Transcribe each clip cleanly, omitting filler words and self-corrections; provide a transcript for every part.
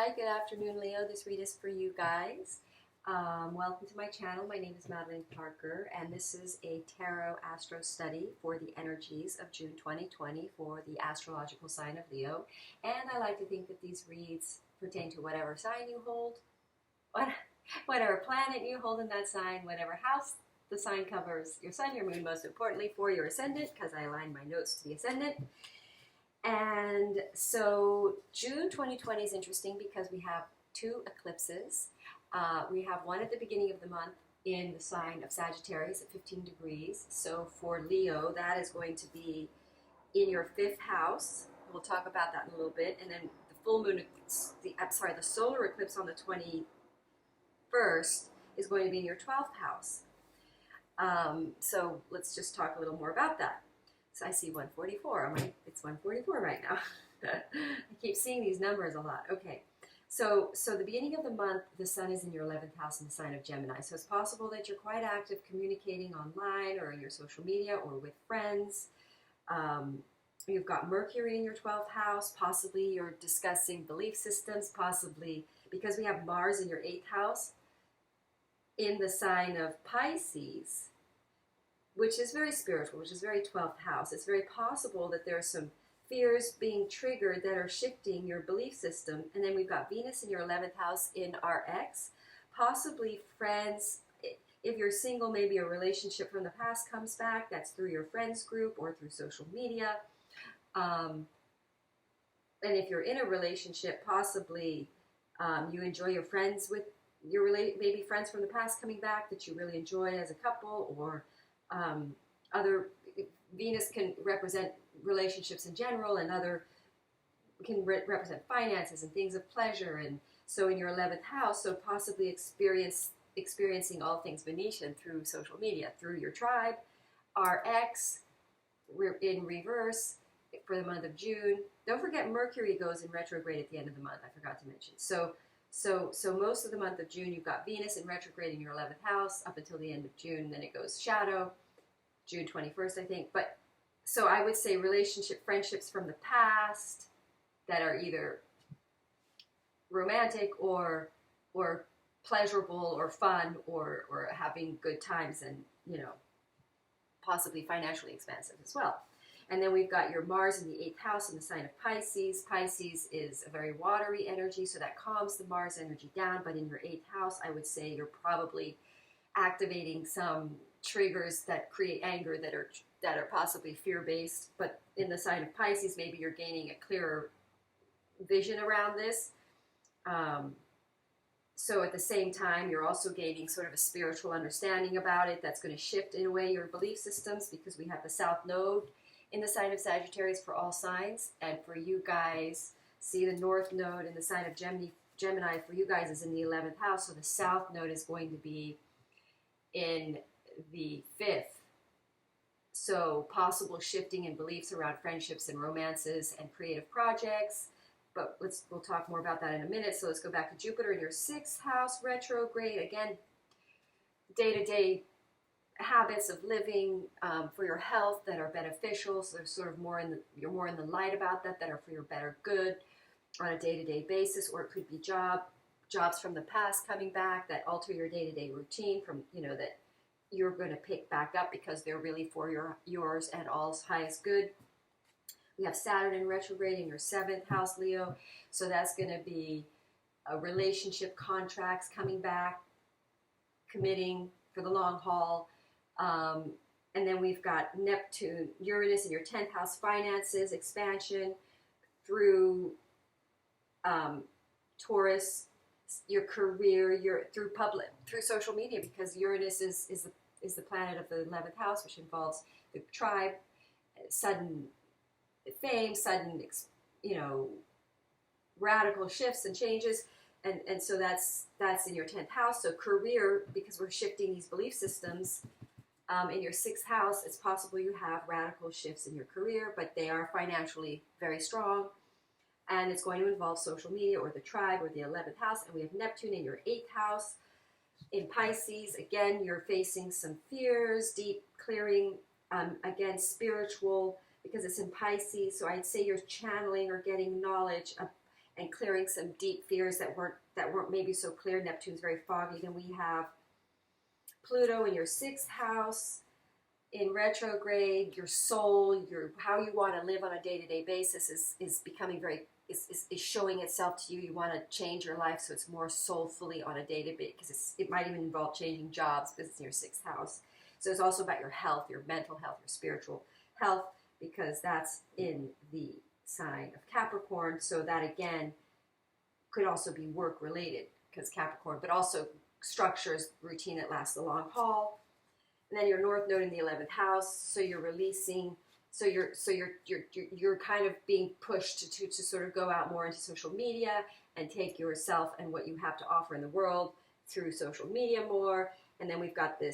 Hi, good afternoon, Leo. This read is for you guys. Welcome to my channel. My name is Madeline Parker, and this is a tarot astro study for the energies of June 2020 for the astrological sign of Leo. And I like to think that these reads pertain to whatever sign you hold, whatever planet you hold in that sign, whatever house the sign covers, your sun, your moon, most importantly for your ascendant, because I align my notes to the ascendant. And so June 2020 is interesting because we have two eclipses. We have one at the beginning of the month in the sign of Sagittarius at 15 degrees. So for Leo, that is going to be in your fifth house. We'll talk about that in a little bit. And then the full moon, the solar eclipse on the 21st is going to be in your 12th house. So let's just talk a little more about that. So I see 144. It's 144 right now. I keep seeing these numbers a lot. Okay. So the beginning of the month, the sun is in your 11th house in the sign of Gemini. So it's possible that you're quite active communicating online or in your social media or with friends. You've got Mercury in your 12th house. Possibly you're discussing belief systems. Possibly because we have Mars in your 8th house in the sign of Pisces, which is very spiritual, which is very 12th house. It's very possible that there are some fears being triggered that are shifting your belief system. And then we've got Venus in your 11th house in RX. Possibly friends, if you're single, maybe a relationship from the past comes back. That's through your friends group or through social media. And if you're in a relationship, possibly you enjoy your friends with maybe friends from the past coming back that you really enjoy as a couple, or other. Venus can represent relationships in general, and other can represent finances and things of pleasure. And so in your 11th house, so possibly experiencing all things Venetian through social media, through your tribe. RX in reverse for the month of June. Don't forget Mercury goes in retrograde at the end of the month. I forgot to mention. So most of the month of June, you've got Venus in retrograde in your 11th house up until the end of June. Then it goes shadow, June 21st, I think. But so I would say friendships from the past that are either romantic or pleasurable or fun or having good times, and possibly financially expansive as well. And then we've got your Mars in the 8th house in the sign of Pisces. Pisces is a very watery energy, so that calms the Mars energy down. But in your 8th house, I would say you're probably activating some triggers that create anger that are possibly fear-based. But in the sign of Pisces, maybe you're gaining a clearer vision around this. So at the same time, you're also gaining sort of a spiritual understanding about it that's going to shift in a way your belief systems, because we have the South Node in the sign of Sagittarius for all signs. And for you guys, see the North Node in the sign of Gemini for you guys is in the 11th house. So the South Node is going to be in the 5th. So possible shifting in beliefs around friendships and romances and creative projects. But we'll talk more about that in a minute. So let's go back to Jupiter in your 6th house retrograde. Again, day-to-day habits of living for your health that are beneficial. So there's sort of you're more in the light about that are for your better good on a day-to-day basis. Or it could be jobs from the past coming back that alter your day-to-day routine from, that you're going to pick back up because they're really for yours and all's highest good. We have Saturn in retrograde in your 7th house, Leo. So that's going to be relationship contracts coming back, committing for the long haul. And then we've got Neptune, Uranus in your 10th house, finances, expansion through Taurus, your career, through social media, because Uranus is the planet of the 11th house, which involves the tribe, sudden fame, sudden radical shifts and changes, and so that's in your 10th house. So career, because we're shifting these belief systems. In your 6th house, it's possible you have radical shifts in your career, but they are financially very strong. And it's going to involve social media or the tribe or the 11th house. And we have Neptune in your 8th house. In Pisces, again, you're facing some fears, deep clearing, again, spiritual, because it's in Pisces. So I'd say you're channeling or getting knowledge and clearing some deep fears that weren't maybe so clear. Neptune's very foggy. Then we have Pluto in your 6th house in retrograde. Your soul, your how you want to live on a day-to-day basis is becoming very is showing itself to you. You want to change your life so it's more soulfully on a day-to-day, because it might even involve changing jobs because it's in your 6th house. So it's also about your health, your mental health, your spiritual health, because that's in the sign of Capricorn. So that again could also be work related, because Capricorn, but also structures, routine that lasts the long haul. And then your North Node in the 11th house, so you're releasing, so you're kind of being pushed to sort of go out more into social media and take yourself and what you have to offer in the world through social media more. And then we've got the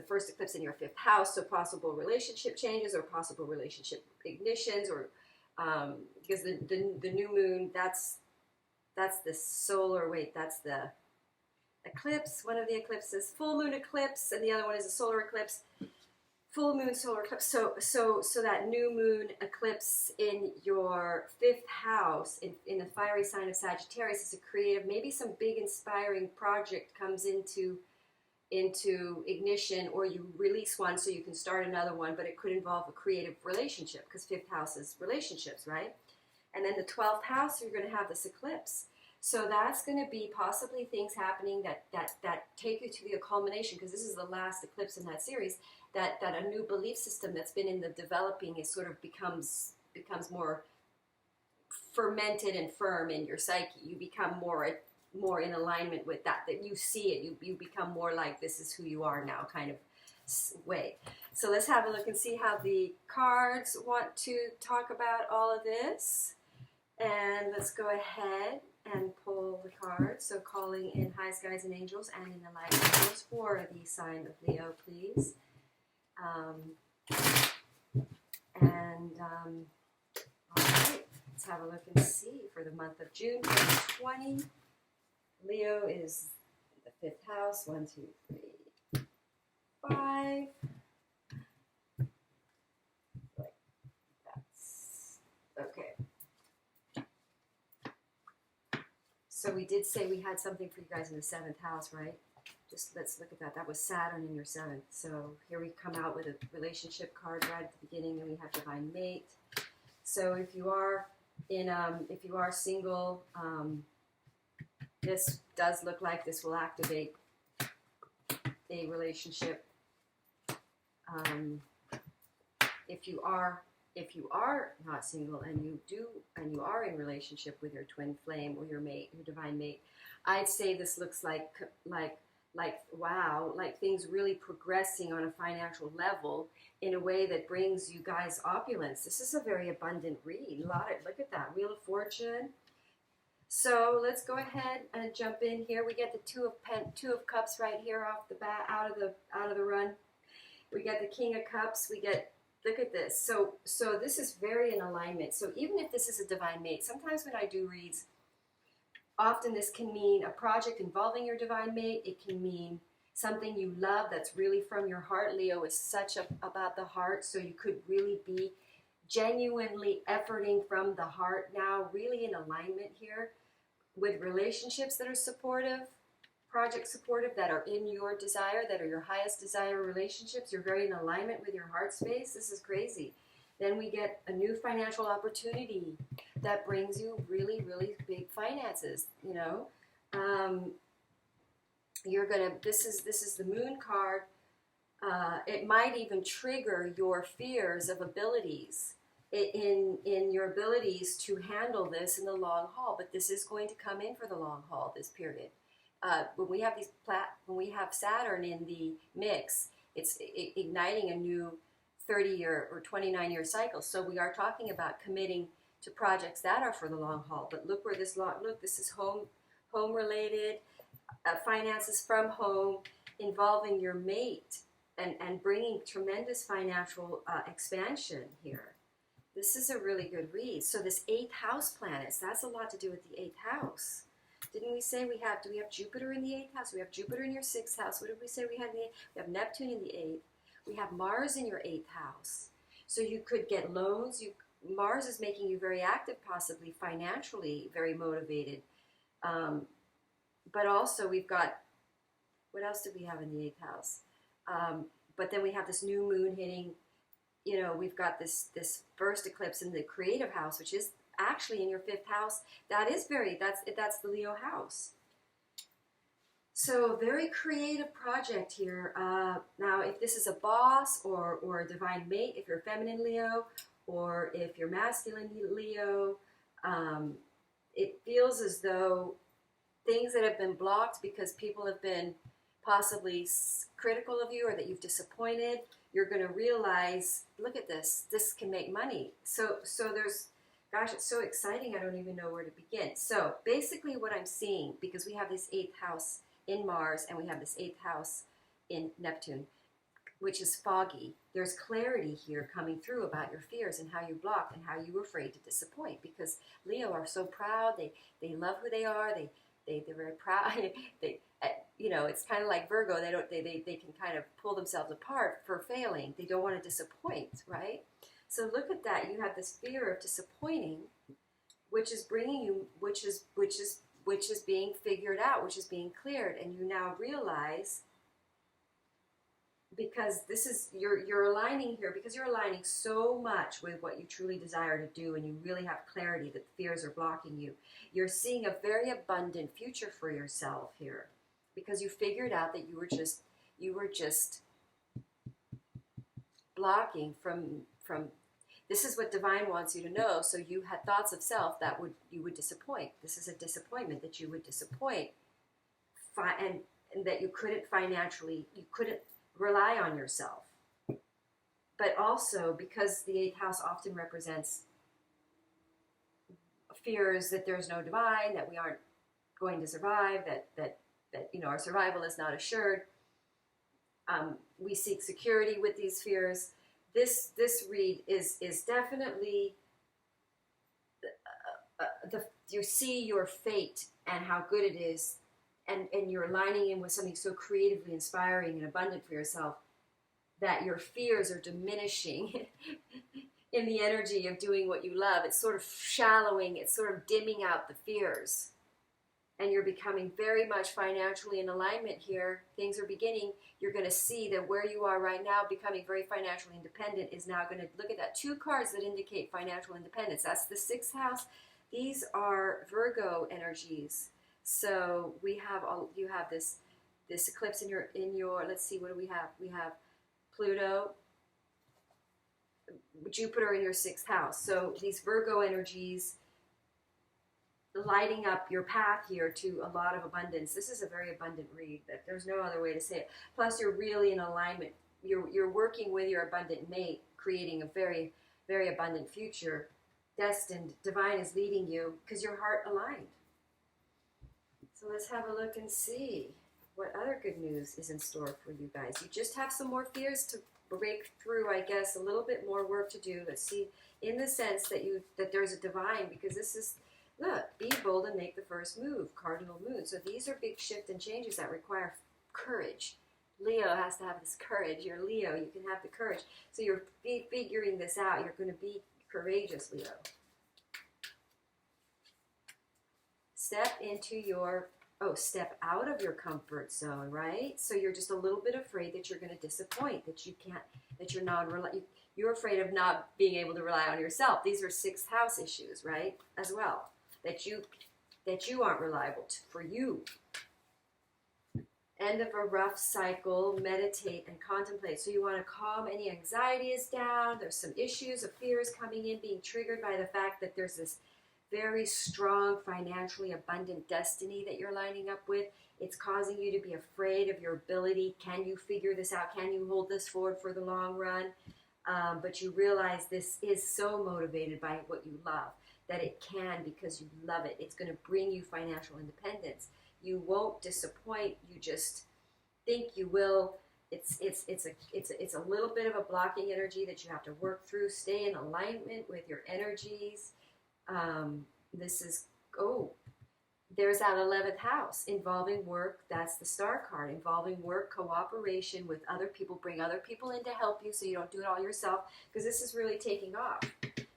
first eclipse in your 5th house, so possible relationship changes or possible relationship ignitions, or because the new moon, that's the solar, that's the eclipse, one of the eclipses, full moon eclipse, and the other one is a solar eclipse. Full moon, solar eclipse. So that new moon eclipse in your 5th house, in the fiery sign of Sagittarius, is a creative, maybe some big inspiring project comes into ignition, or you release one so you can start another one, but it could involve a creative relationship, because 5th house is relationships, right? And then the 12th house, you're going to have this eclipse. So that's going to be possibly things happening that take you to the culmination, because this is the last eclipse in that series, that a new belief system that's been in the developing is sort of becomes more fermented and firm in your psyche. You become more in alignment with that you see it. You become more like, this is who you are now kind of way. So let's have a look and see how the cards want to talk about all of this. And let's go ahead and pull the cards. So calling in highs, guides, and angels, and in the light angels for the sign of Leo, please. All right, let's have a look and see for the month of June 2020. Leo is the 5th house. 1, 2, 3, 5. That's okay. So we did say we had something for you guys in the 7th house, right? Just let's look at that. That was Saturn in your 7th. So here we come out with a relationship card right at the beginning, and we have divine mate. So if you are single, this does look like this will activate a relationship. If you are not single and you are in relationship with your twin flame or your mate, your divine mate, I'd say this looks like wow, like things really progressing on a financial level in a way that brings you guys opulence. This is a very abundant read. Look at that, Wheel of Fortune. So let's go ahead and jump in here. We get the Two of Cups right here off the bat, out of the run. We get the King of Cups. We get, look at this. So this is very in alignment. So even if this is a divine mate, sometimes when I do reads, often this can mean a project involving your divine mate. It can mean something you love that's really from your heart. Leo is such about the heart, so you could really be genuinely efforting from the heart now, really in alignment here with relationships that are supportive, project supportive, that are in your desire, that are your highest desire relationships. You're very in alignment with your heart space. This is crazy. Then we get a new financial opportunity that brings you really, really big finances, you know. This is the Moon card. It might even trigger your fears of abilities, in your abilities to handle this in the long haul. But this is going to come in for the long haul, this period. When we have Saturn in the mix, it's igniting a new 30-year or 29-year cycle. So we are talking about committing to projects that are for the long haul. But look where this this is home related, finances from home, involving your mate, and bringing tremendous financial expansion here. This is a really good read. So this 8th house planets, that's a lot to do with the 8th house. Didn't we say do we have Jupiter in the 8th house? We have Jupiter in your 6th house. What did we say we had in the 8th? We have Neptune in the 8th. We have Mars in your 8th house. So you could get loans. Mars is making you very active, possibly financially very motivated. But also we've got, what else do we have in the 8th house? But then we have this new moon hitting, we've got this first eclipse in the creative house, which is actually in your 5th house. That's the Leo house. So very creative project here. Now, if this is a boss or a divine mate, if you're a feminine Leo, or if you're masculine Leo, it feels as though things that have been blocked because people have been possibly critical of you or that you've disappointed, you're going to realize, look at this can make money. So there's, gosh, it's so exciting, I don't even know where to begin. So basically what I'm seeing, because we have this 8th house in Mars and we have this 8th house in Neptune, which is foggy, there's clarity here coming through about your fears and how you block and how you were afraid to disappoint, because Leo are so proud, they love who they are, they're very proud. It's kind of like Virgo. They can kind of pull themselves apart for failing. They don't want to disappoint, right? So look at that. You have this fear of disappointing, which is bringing you, which is being figured out, which is being cleared, and you now realize, because this is you're aligning here, because you're aligning so much with what you truly desire to do, and you really have clarity that the fears are blocking you. You're seeing a very abundant future for yourself here, because you figured out that you were just blocking from. This is what divine wants you to know. So you had thoughts of self that you would disappoint. This is a disappointment that you would disappoint, and that you couldn't rely on yourself. But also because the 8th house often represents fears that there's no divine, that we aren't going to survive, that our survival is not assured. We seek security with these fears. This read is definitely you see your fate and how good it is, and you're aligning in with something so creatively inspiring and abundant for yourself, that your fears are diminishing in the energy of doing what you love. It's sort of shallowing, it's sort of dimming out the fears. And you're becoming very much financially in alignment here. Things are beginning. You're going to see that where you are right now, becoming very financially independent, is now going to look at that. 2 cards that indicate financial independence. That's the 6th house. These are Virgo energies. So you have this eclipse in your. Let's see, what do we have? We have Pluto, Jupiter in your 6th house. So these Virgo energies lighting up your path here to a lot of abundance. This is a very abundant read. That there's no other way to say it. Plus, you're really in alignment. You're working with your abundant mate, creating a very, very abundant future. Destined, divine is leading you because your heart aligned. So let's have a look and see what other good news is in store for you guys. You just have some more fears to break through, I guess, a little bit more work to do. Let's see, in the sense that there's a divine, because this is, look, be bold and make the first move, cardinal moon. So these are big shift and changes that require courage. Leo has to have this courage. You're Leo, you can have the courage. So you're figuring this out. You're going to be courageous, Leo. Step out of your comfort zone, right? So you're just a little bit afraid that you're going to disappoint, you're afraid of not being able to rely on yourself. These are 6th house issues, right? As well. That you aren't reliable for you. End of a rough cycle, meditate and contemplate. So you want to calm any anxieties down. There's some issues of fears coming in, being triggered by the fact that there's this very strong, financially abundant destiny that you're lining up with. It's causing you to be afraid of your ability. Can you figure this out? Can you hold this forward for the long run? But you realize this is so motivated by what you love that it can, because you love it. It's going to bring you financial independence. You won't disappoint. You just think you will. It's a little bit of a blocking energy that you have to work through. Stay in alignment with your energies. There's that 11th house involving work. That's the star card, involving work, cooperation with other people. Bring other people in to help you so you don't do it all yourself, because this is really taking off.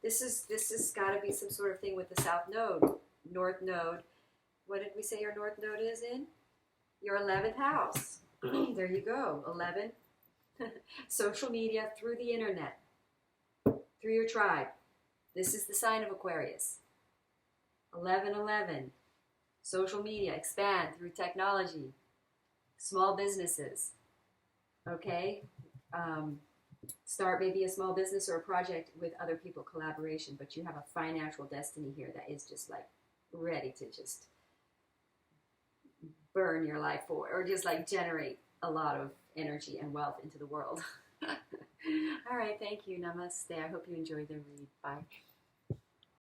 This is got to be some sort of thing with the South Node, North Node. What did we say your North Node is in? Your 11th house. There you go, 11. Social media through the internet, through your tribe. This is the sign of Aquarius. 1111. Social media, expand through technology. Small businesses. Okay? Start maybe a small business or a project with other people, collaboration, but you have a financial destiny here that is just like ready to just burn your life for, or just like generate a lot of energy and wealth into the world. All right, thank you. Namaste. I hope you enjoyed the read. Bye.